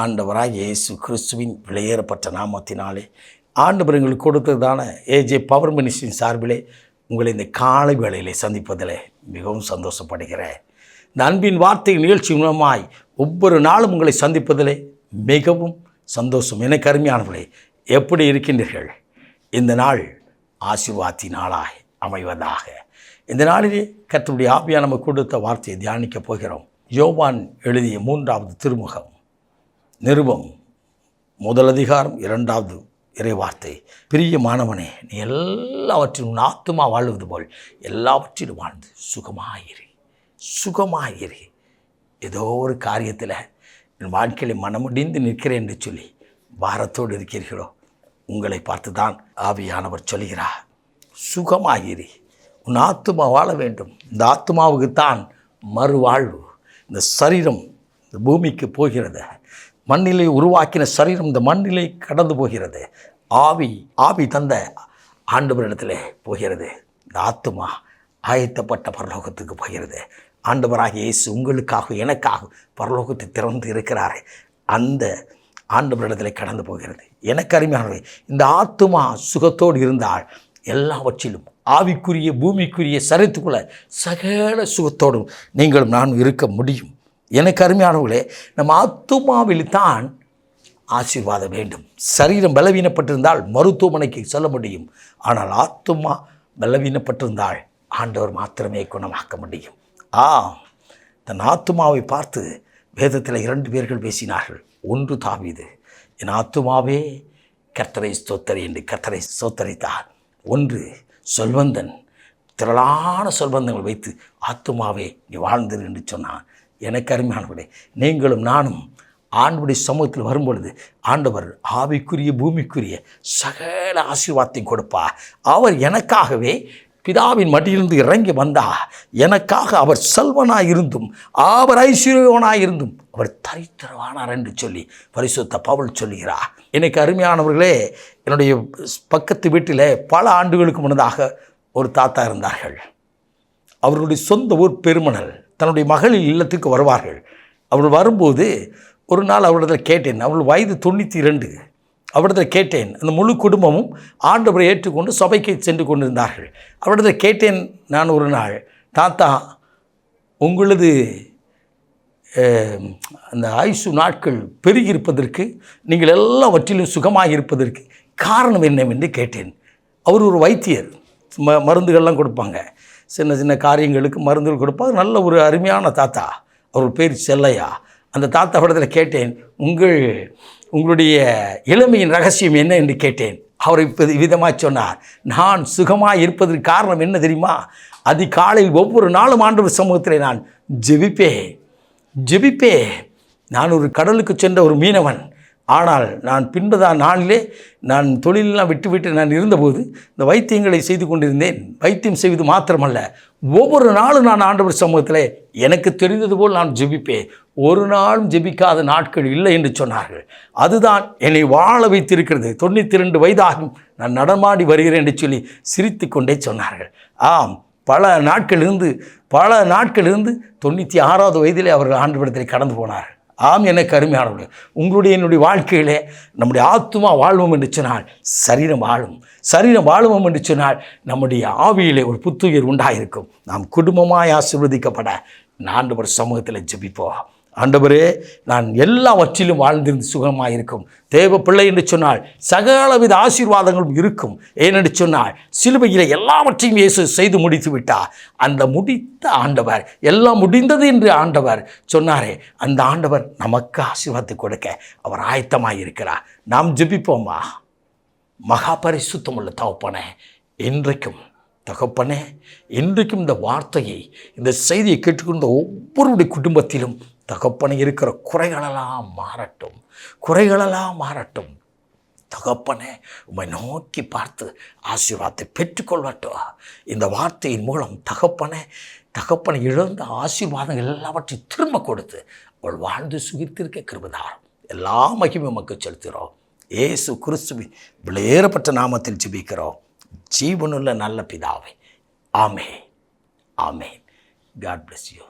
ஆண்டவராக இயேசு கிறிஸ்துவின் விலையேறப்பட்ட நாமத்தினாலே ஆண்டவர் எங்களுக்கு கொடுத்ததான ஏஜே பவர் மினிஸ்ட்ரியின் சார்பிலே உங்களை இந்த காலை வேளையிலே சந்திப்பதில் மிகவும் சந்தோஷப்படுகிறேன். இந்த அன்பின் வார்த்தை நிகழ்ச்சி மூலமாய் ஒவ்வொரு நாளும் உங்களை சந்திப்பதிலே மிகவும் சந்தோஷம். எனக்கு அருமையானவர்களே, எப்படி இருக்கின்றீர்கள்? இந்த நாள் ஆசீர்வாதத்தின் நாளாய் அமைவதாக. இந்த நாளிலே கர்த்தருடைய ஆவியானவர் நமக்கு கொடுத்த வார்த்தையை தியானிக்கப் போகிறோம். யோவான் எழுதிய 3வது நிருபம் 1 அதிகாரம் 2வது இறைவார்த்தை. பிரியமானவனே, நீ எல்லாவற்றிலும் உன் ஆத்துமா வாழ்வது போல் எல்லாவற்றிலும் வாழ்ந்து சுகமாயிரு. ஏதோ ஒரு காரியத்தில் என் வாழ்க்கையில் மனமுடிந்து நிற்கிறேன் என்று சொல்லி பாரத்தோடு இருக்கிறீர்களோ, உங்களை பார்த்து தான் ஆவியானவர் சொல்கிறார், சுகமாயிரு. உன் ஆத்துமா வாழ வேண்டும். இந்த ஆத்துமாவுக்குத்தான் மறுவாழ்வு. இந்த சரீரம் இந்த பூமிக்கு போகிறது. மண்ணிலை உருவாக்கின சரீரம் இந்த மண்ணிலை கடந்து போகிறது. ஆவி தந்த ஆண்டவரிடத்தில் போகிறது. இந்த ஆத்துமா ஆயத்தப்பட்ட பரலோகத்துக்கு போகிறது. ஆண்டவராக இயேசு உங்களுக்காக எனக்காக பரலோகத்தை திறந்து இருக்கிறார். அந்த ஆண்டவரிடத்தில் கடந்து போகிறது. எனக்கு அருமையானவை, இந்த ஆத்துமா சுகத்தோடு இருந்தால் எல்லாவற்றிலும் ஆவிக்குரிய பூமிக்குரிய சரீரத்துக்குள்ள சகல சுகத்தோடும் நீங்களும் நானும் இருக்க முடியும். எனக்கு அருமையானவர்களே, நம்ம ஆத்துமாவில் தான் ஆசீர்வாதம் வேண்டும். சரீரம் பலவீனப்பட்டிருந்தால் மருத்துவமனைக்கு செல்ல முடியும். ஆனால் ஆத்துமா பலவீனப்பட்டிருந்தால் ஆண்டவர் மாத்திரமே குணமாக்க முடியும். தன் ஆத்துமாவை பார்த்து வேதத்தில் 2 பேர்கள் பேசினார்கள். ஒன்று தாவீது, என் ஆத்துமாவே கர்த்தரை ஸ்தோத்தரி என்று கர்த்தரை ஸ்தோத்தரித்தார். ஒன்று சொல்வந்தன், திரளான சொல்வந்தங்கள் வைத்து ஆத்துமாவே நீ வாழ்ந்திரு என்று சொன்னான். எனக்கு அருமையானவர்களே, நீங்களும் நானும் ஆண்டவருடைய சமூகத்தில் வரும்பொழுது ஆண்டவர் ஆவிக்குரிய பூமிக்குரிய சகல ஆசீர்வாதத்தையும் கொடுப்பார். அவர் எனக்காகவே பிதாவின் மடியிலிருந்து இறங்கி வந்தார். எனக்காக அவர் செல்வனாய் இருந்தும் அவர் ஐஸ்வர்யவனாய் இருந்தும் அவர் தரித்திரவானார் என்று சொல்லி பரிசுத்த பவுல் சொல்லுகிறார். எனக்கு அருமையானவர்களே, என்னுடைய பக்கத்து வீட்டில் பல ஆண்டுகளுக்கு முன்னதாக ஒரு தாத்தா இருந்தார்கள். அவர்களுடைய சொந்த ஊர் பெருமணல். தன்னுடைய மகளின் இல்லத்துக்கு வருவார்கள். அவர்கள் வரும்போது ஒரு நாள் அவரிடத்தில் கேட்டேன். அவர்கள் வயது 92. அவரிடத்தில் கேட்டேன். அந்த முழு குடும்பமும் ஆண்டவரை ஏற்றுக்கொண்டு சபைக்கு சென்று கொண்டிருந்தார்கள். அவரிடத்தில் கேட்டேன் நான் ஒரு நாள், தாத்தா, உங்களது அந்த ஆயுசு நாட்கள் பெருகியிருப்பதற்கு, நீங்கள் எல்லாவற்றிலும் சுகமாக இருப்பதற்கு காரணம் என்னவென்று கேட்டேன். அவர் ஒரு வைத்தியர். மருந்துகள்லாம் கொடுப்பாங்க. சின்ன சின்ன காரியங்களுக்கு மருந்துகள் கொடுப்பாங்க. நல்ல ஒரு அருமையான தாத்தா. அவர் பேர் செல்லையா. அந்த தாத்தாவிடத்தில் கேட்டேன், உங்களுடைய இளமையின் ரகசியம் என்ன என்று கேட்டேன். அவர் இப்போ விதமாக சொன்னார், நான் சுகமாக இருப்பதற்கு காரணம் என்ன தெரியுமா? அதிகாலையில் ஒவ்வொரு நாளும் ஆண்டவர் சமூகத்தில் நான் ஜெபிப்பேன். நான் ஒரு கடலுக்கு சென்ற ஒரு மீனவன். ஆனால் நான் பின்பதான் நாளிலே நான் தொழிலெல்லாம் விட்டு நான் இருந்தபோது இந்த வைத்தியங்களை செய்து கொண்டிருந்தேன். வைத்தியம் செய்வது மாத்திரமல்ல, ஒவ்வொரு நாளும் நான் ஆண்டவர் சமூகத்தில் எனக்கு தெரிந்தது போல் நான் ஜெபிப்பேன். ஒரு நாளும் ஜெபிக்காத நாட்கள் இல்லை என்று சொன்னார்கள். அதுதான் என்னை வாழ வைத்திருக்கிறது. 92 வயதாகும் நான் நடமாடி வருகிறேன் என்று சொல்லி சிரித்து கொண்டே சொன்னார்கள். பல நாட்களிலிருந்து 96வது வயதிலே அவர்கள் ஆண்டவரிடத்தில் கடந்து போனார்கள். எனக்கு அருமையானவர்கள், என்னுடைய வாழ்க்கையிலே நம்முடைய ஆத்துமா வாழ்வோம் என்று சொன்னால் சரீரம் வாழுவோம் என்று சொன்னால் நம்முடைய ஆவியிலே ஒரு புத்துயிர் உண்டாயிருக்கும். நாம் குடும்பமாய் ஆசீர்வதிக்கப்பட ஆண்டவர் சமூகத்தில் ஜெபிப்போம். ஆண்டவரே, நான் எல்லாவற்றிலும் வாழ்ந்திருந்து சுகமாக இருக்கும். தேவ பிள்ளை என்று சொன்னால் சகலவித ஆசீர்வாதங்களும் இருக்கும். ஏனென்று சொன்னால் சிலுவையில் எல்லாவற்றையும் இயேசு செய்து முடித்து விட்டார். அந்த முடித்த ஆண்டவர், எல்லாம் முடிந்தது என்று ஆண்டவர் சொன்னாரே, அந்த ஆண்டவர் நமக்கு ஆசீர்வாதத்தை கொடுக்க அவர் ஆயத்தமாக இருக்கிறார். நாம் ஜெபிப்போமா? மகா பரிசுத்தமுள்ள தகப்பனே, இன்றைக்கும் இந்த வார்த்தையை, இந்த செய்தியை கேட்டுக்கொண்ட ஒவ்வொருடைய குடும்பத்திலும் தகப்பனை இருக்கிற குறைகளெல்லாம் மாறட்டும். தகப்பனே, உம்மை நோக்கி பார்த்து ஆசீர்வாதத்தை பெற்றுக்கொள்ளட்டும். இந்த வார்த்தையின் மூலம் தகப்பனை இழந்த ஆசீர்வாதங்கள் எல்லாவற்றையும் திரும்ப கொடுத்து அவள் வாழ்ந்து சுகித்திருக்க கிருபைதாரும். எல்லா மகிமையும் உமக்கு செலுத்துகிறோம். இயேசு கிறிஸ்துவின் விலையேறப்பட்ட நாமத்தில் ஜெபிக்கிறோம். ஜீவனுள்ள நல்ல பிதாவே, ஆமென். God bless you.